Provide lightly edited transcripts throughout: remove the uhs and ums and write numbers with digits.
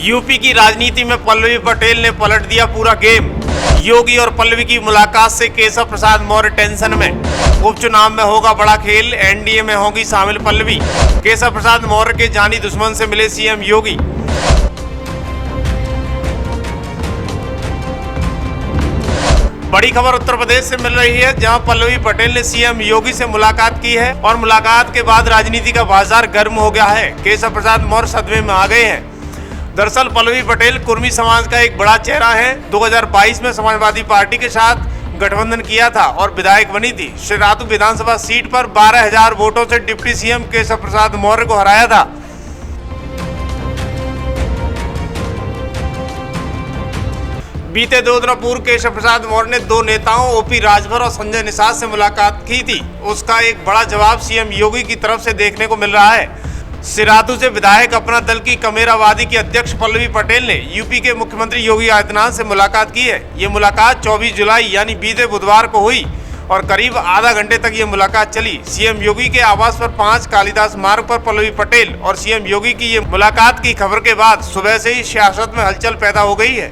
UP की राजनीति में पल्लवी पटेल ने पलट दिया पूरा गेम। योगी और पल्लवी की मुलाकात से केशव प्रसाद मौर्य टेंशन में। उपचुनाव में होगा बड़ा खेल, एनडीए में होगी शामिल पल्लवी। केशव प्रसाद मौर्य के जानी दुश्मन से मिले सीएम योगी। बड़ी खबर उत्तर प्रदेश से मिल रही है, जहां पल्लवी पटेल ने सीएम योगी से मुलाकात की है और मुलाकात के बाद राजनीति का बाजार गर्म हो गया है। केशव प्रसाद मौर्य सदमे में आ गए हैं। दरअसल पल्लवी पटेल कुर्मी समाज का एक बड़ा चेहरा है। 2022 में समाजवादी पार्टी के साथ गठबंधन किया था और विधायक बनी थी। श्रीरातू विधानसभा सीट पर 12,000 वोटों से डिप्टी सीएम केशव प्रसाद मौर्य को हराया था। बीते 2 दिनों पूर्व केशव प्रसाद मौर्य ने 2 नेताओं ओपी राजभर और संजय निषाद से मुलाकात की थी। उसका एक बड़ा जवाब सीएम योगी की तरफ से देखने को मिल रहा है। सिरातू से विधायक अपना दल की कमेरावादी की अध्यक्ष पल्लवी पटेल ने यूपी के मुख्यमंत्री योगी आदित्यनाथ से मुलाकात की है। ये मुलाकात 24 जुलाई यानी बीते बुधवार को हुई और करीब आधा घंटे तक ये मुलाकात चली। सीएम योगी के आवास पर 5 कालिदास मार्ग पर पल्लवी पटेल और सीएम योगी की ये मुलाकात की खबर के बाद सुबह से ही सियासत में हलचल पैदा हो गई है।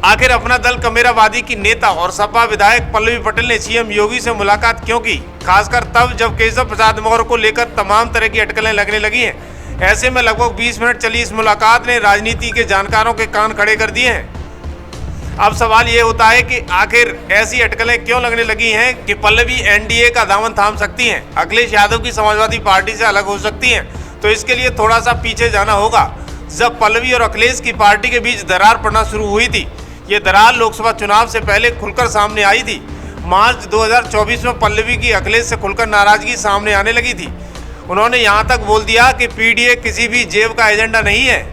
आखिर अपना दल कमेरावादी की नेता और सपा विधायक पल्लवी पटेल ने सीएम योगी से मुलाकात क्यों की, खासकर तब जब केशव प्रसाद मौर्य को लेकर तमाम तरह की अटकलें लगने लगी हैं। ऐसे में लगभग 20 मिनट चली इस मुलाकात ने राजनीति के जानकारों के कान खड़े कर दिए हैं। अब सवाल ये होता है कि आखिर ऐसी अटकलें क्यों लगने लगी हैं कि पल्लवी एनडीए का दामन थाम सकती हैं, अखिलेश यादव की समाजवादी पार्टी से अलग हो सकती हैं। तो इसके लिए थोड़ा सा पीछे जाना होगा। जब पल्लवी और अखिलेश की पार्टी के बीच दरार पड़ना शुरू हुई थी, ये दरार लोकसभा चुनाव से पहले खुलकर सामने आई थी। मार्च 2024 में पल्लवी की अखिलेश से खुलकर नाराजगी सामने आने लगी थी। उन्होंने यहां तक बोल दिया कि पीडीए किसी भी जेब का एजेंडा नहीं है।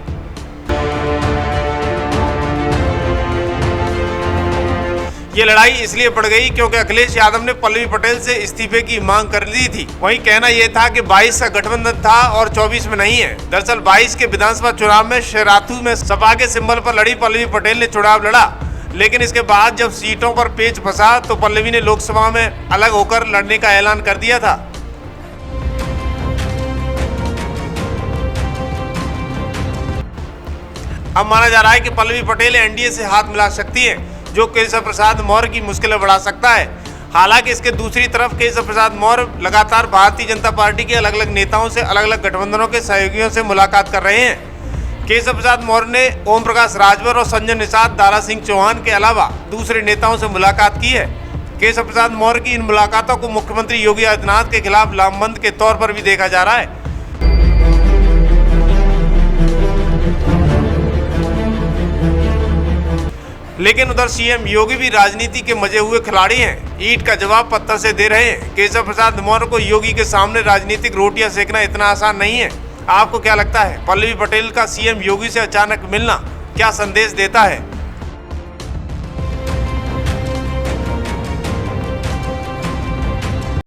ये लड़ाई इसलिए बढ़ गई क्योंकि अखिलेश यादव ने पल्लवी पटेल से इस्तीफे की मांग कर दी थी। वहीं कहना यह था कि 22 का गठबंधन था और 24 में नहीं है। दरअसल 22 के विधानसभा चुनाव में श्रीरातू में सपा के सिंबल पर लड़ी पल्लवी पटेल ने चुनाव लड़ा, लेकिन इसके बाद जब सीटों पर पेच फंसा तो पल्लवी ने लोकसभा में अलग होकर लड़ने का ऐलान कर दिया था। अब माना जा रहा है कि पल्लवी पटेल एनडीए से हाथ मिला सकती है, जो केशव प्रसाद मौर्य की मुश्किलें बढ़ा सकता है। हालांकि इसके दूसरी तरफ केशव प्रसाद मौर्य लगातार भारतीय जनता पार्टी के अलग अलग नेताओं से अलग अलग गठबंधनों के सहयोगियों से मुलाकात कर रहे हैं। केशव प्रसाद मौर्य ने ओम प्रकाश राजभर और संजय निषाद, दारा सिंह चौहान के अलावा दूसरे नेताओं से मुलाकात की है। केशव प्रसाद मौर्य की इन मुलाकातों को मुख्यमंत्री योगी आदित्यनाथ के खिलाफ लामबंद के तौर पर भी देखा जा रहा है। लेकिन उधर सीएम योगी भी राजनीति के मजे हुए खिलाड़ी हैं। ईंट का जवाब पत्थर से दे रहे हैं। केशव प्रसाद मौर्य को योगी के सामने राजनीतिक रोटियां सेकना इतना आसान नहीं है। आपको क्या लगता है, पल्लवी पटेल का सीएम योगी से अचानक मिलना क्या संदेश देता है?